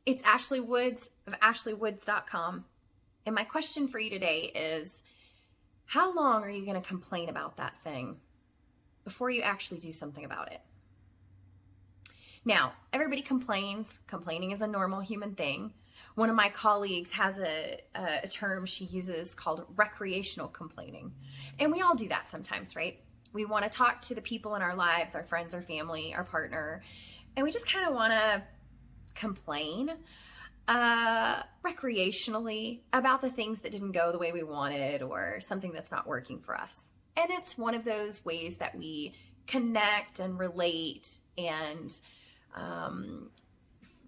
It's Ashley Woods of ashleywoods.com. And my question for you today is, how long are you going to complain about that thing before you actually do something about it? Now, everybody complains. Complaining is a normal human thing. One of my colleagues has a term she uses called recreational complaining. And we all do that sometimes, right? We want to talk to the people in our lives, our friends, our family, our partner, and we just kind of want to complain recreationally about the things that didn't go the way we wanted or something that's not working for us. And it's one of those ways that we connect and relate and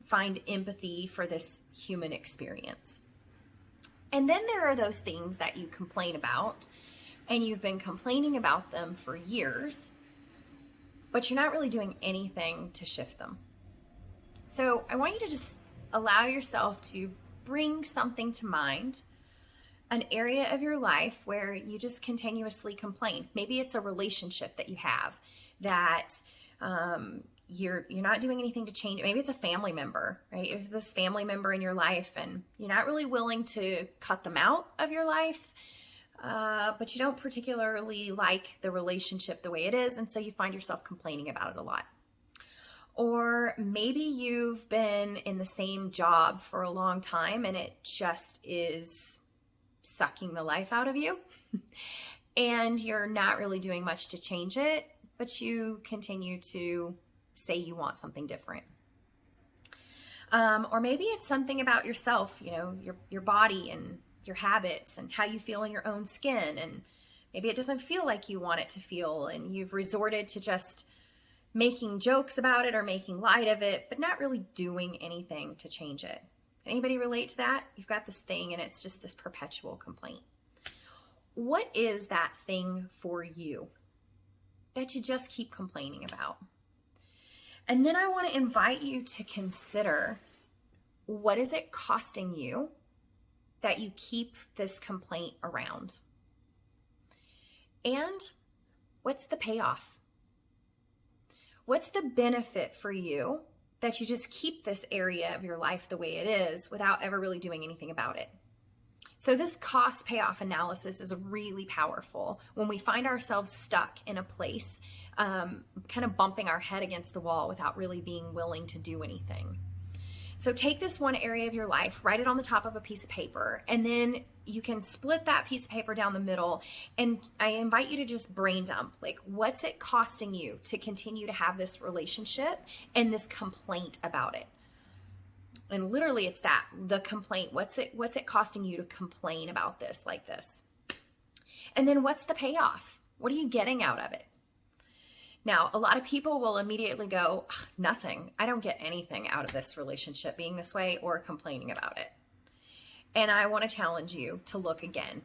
find empathy for this human experience. And then there are those things that you complain about, and you've been complaining about them for years, but you're not really doing anything to shift them. So I want you to just allow yourself to bring something to mind, an area of your life where you just continuously complain. Maybe it's a relationship that you have that you're not doing anything to change it. Maybe it's a family member, right? It's this family member in your life and you're not really willing to cut them out of your life, but you don't particularly like the relationship the way it is, and so you find yourself complaining about it a lot. Or maybe you've been in the same job for a long time and it just is sucking the life out of you and you're not really doing much to change it, but you continue to say you want something different. Or maybe it's something about yourself, your body and your habits and how you feel in your own skin. And maybe it doesn't feel like you want it to feel, and you've resorted to just making jokes about it or making light of it, but not really doing anything to change it. Anybody relate to that? You've got this thing and it's just this perpetual complaint. What is that thing for you that you just keep complaining about? And then I want to invite you to consider, what is it costing you that you keep this complaint around? And what's the payoff? What's the benefit for you that you just keep this area of your life the way it is without ever really doing anything about it? So this cost payoff analysis is really powerful when we find ourselves stuck in a place, kind of bumping our head against the wall without really being willing to do anything. So take this one area of your life, write it on the top of a piece of paper, and then you can split that piece of paper down the middle. And I invite you to just brain dump, like, what's it costing you to continue to have this relationship and this complaint about it? And literally it's that, the complaint. What's it costing you to complain about this like this? And then what's the payoff? What are you getting out of it? Now, a lot of people will immediately go, nothing. I don't get anything out of this relationship being this way or complaining about it. And I want to challenge you to look again.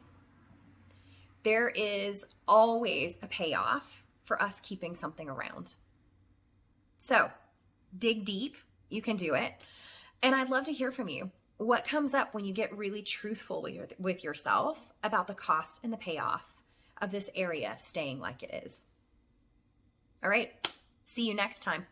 There is always a payoff for us keeping something around. So dig deep. You can do it. And I'd love to hear from you. What comes up when you get really truthful with yourself about the cost and the payoff of this area staying like it is? All right, see you next time.